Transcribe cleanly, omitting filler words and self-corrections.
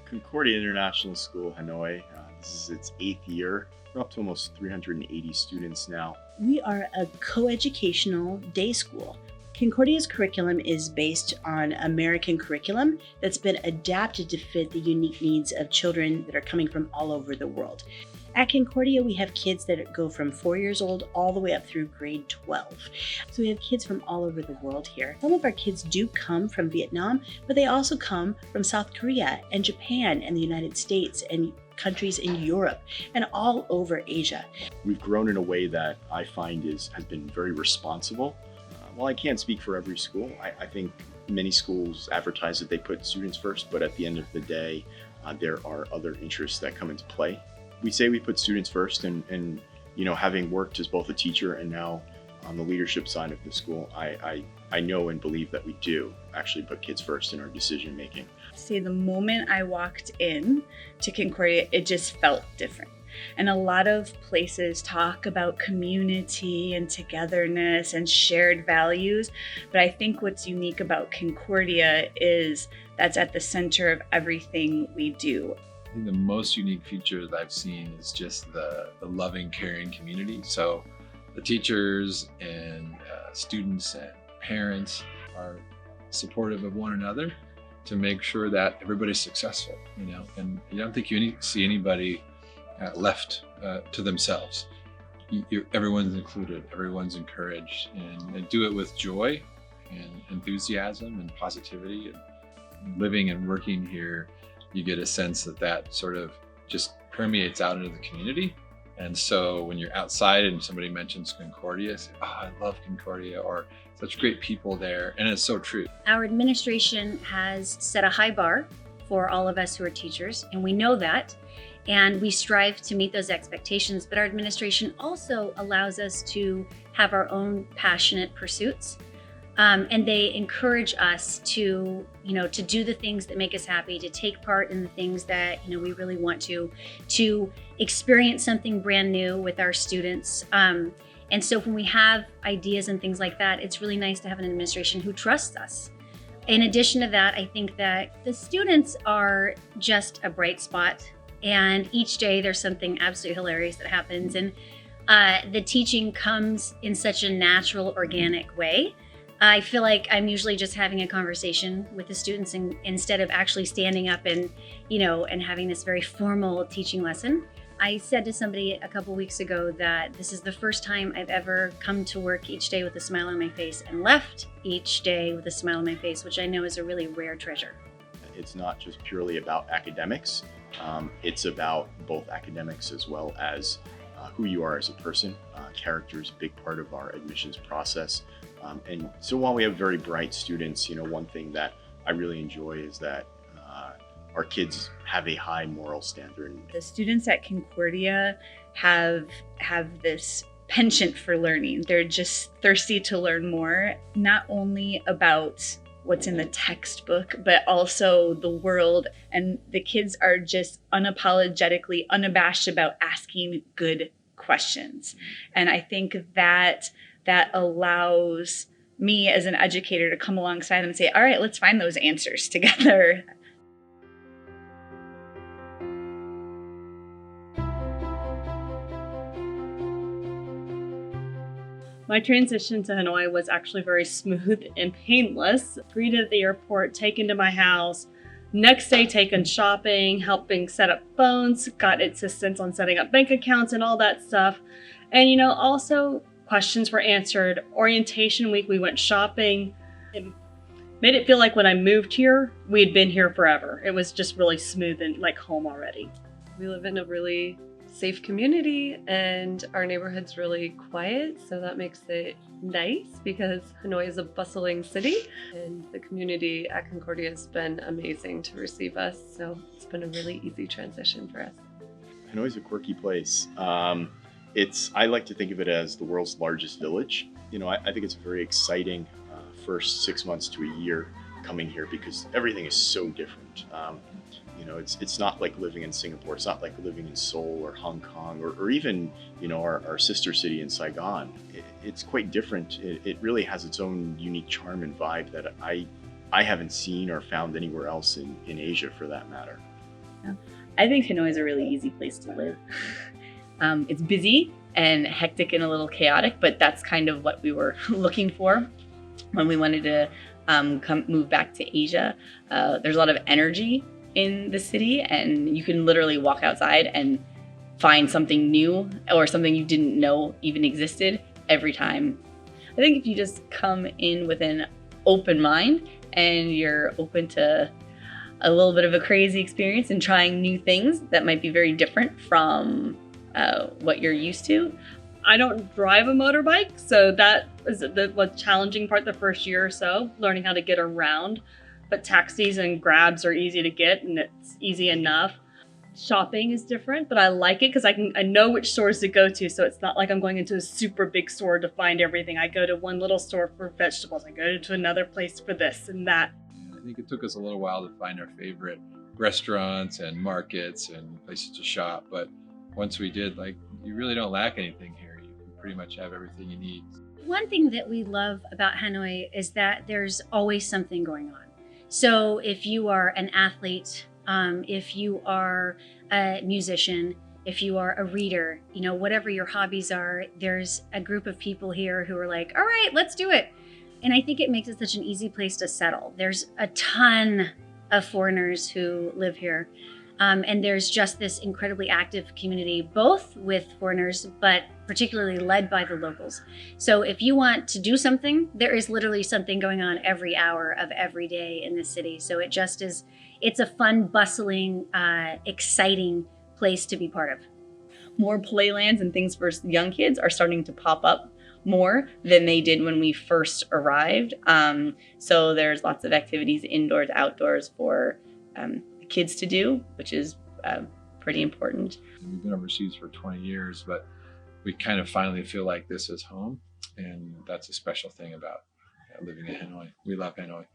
Concordia International School, Hanoi. This is its 8th year. We're up to almost 380 students now. We are a coeducational day school. Concordia's curriculum is based on American curriculum that's been adapted to fit the unique needs of children that are coming from all over the world. At Concordia, we have kids that go from 4 years old all the way up through grade 12. So we have kids from all over the world here. Some of our kids do come from Vietnam, but they also come from South Korea and Japan and the United States and countries in Europe and all over Asia. We've grown in a way that I find has been very responsible. While I can't speak for every school, I think many schools advertise that they put students first, but at the end of the day, there are other interests that come into play. We say we put students first, and having worked as both a teacher and now on the leadership side of the school, I know and believe that we do actually put kids first in our decision making. See, the moment I walked in to Concordia, it just felt different. And a lot of places talk about community and togetherness and shared values, but I think what's unique about Concordia is that's at the center of everything we do. I think the most unique feature that I've seen is just the loving, caring community. So the teachers and students and parents are supportive of one another to make sure that everybody's successful, and you don't think you see anybody left to themselves. Everyone's included, everyone's encouraged, and do it with joy and enthusiasm and positivity. And living and working here, you get a sense that sort of just permeates out into the community. And so when you're outside and somebody mentions Concordia, say, "Oh, I love Concordia," or "Such great people there," and it's so true. Our administration has set a high bar for all of us who are teachers, and we know that. And we strive to meet those expectations, but our administration also allows us to have our own passionate pursuits. And they encourage us to do the things that make us happy, to take part in the things that, we really want to experience something brand new with our students. And so when we have ideas and things like that, it's really nice to have an administration who trusts us. In addition to that, I think that the students are just a bright spot. And each day there's something absolutely hilarious that happens. And the teaching comes in such a natural, organic way. I feel like I'm usually just having a conversation with the students instead of actually standing up and having this very formal teaching lesson. I said to somebody a couple weeks ago that this is the first time I've ever come to work each day with a smile on my face and left each day with a smile on my face, which I know is a really rare treasure. It's not just purely about academics. It's about both academics as well as who you are as a person. Character is a big part of our admissions process. And so while we have very bright students, one thing that I really enjoy is that our kids have a high moral standard. The students at Concordia have this penchant for learning. They're just thirsty to learn more, not only about what's in the textbook, but also the world. And the kids are just unapologetically unabashed about asking good questions. And I think that allows me as an educator to come alongside them and say, all right, let's find those answers together. My transition to Hanoi was actually very smooth and painless. Greeted at the airport, taken to my house. Next day, taken shopping, helping set up phones, got assistance on setting up bank accounts and all that stuff. And also questions were answered. Orientation week, we went shopping. It made it feel like when I moved here, we had been here forever. It was just really smooth and like home already. We live in a really safe community and our neighborhood's really quiet, so that makes it nice because Hanoi is a bustling city and the community at Concordia has been amazing to receive us, so it's been a really easy transition for us. Hanoi is a quirky place. I like to think of it as the world's largest village. I think it's a very exciting first 6 months to a year coming here because everything is so different. It's not like living in Singapore. It's not like living in Seoul or Hong Kong or even, our sister city in Saigon. It's quite different. It really has its own unique charm and vibe that I haven't seen or found anywhere else in Asia for that matter. I think Hanoi is a really easy place to live. It's busy and hectic and a little chaotic, but that's kind of what we were looking for when we wanted to move back to Asia. There's a lot of energy in the city, and you can literally walk outside and find something new or something you didn't know even existed every time. I think if you just come in with an open mind and you're open to a little bit of a crazy experience and trying new things that might be very different from what you're used to. I don't drive a motorbike, so that is the challenging part the first year or so, learning how to get around. But taxis and Grabs are easy to get, and it's easy enough. Shopping is different, but I like it because I know which stores to go to, so it's not like I'm going into a super big store to find everything. I go to one little store for vegetables. I go to another place for this and that. I think it took us a little while to find our favorite restaurants and markets and places to shop, but once we did, like, you really don't lack anything here. You pretty much have everything you need. One thing that we love about Hanoi is that there's always something going on. So if you are an athlete, if you are a musician, if you are a reader, whatever your hobbies are, there's a group of people here who are like, all right, let's do it. And I think it makes it such an easy place to settle. There's a ton of foreigners who live here. And there's just this incredibly active community, both with foreigners, but particularly led by the locals. So if you want to do something, there is literally something going on every hour of every day in this city. So it just is, it's a fun, bustling, exciting place to be part of. More playlands and things for young kids are starting to pop up more than they did when we first arrived. So there's lots of activities indoors, outdoors for kids to do, which is pretty important. We've been overseas for 20 years, but we kind of finally feel like this is home, and that's a special thing about living in Hanoi. We love Hanoi.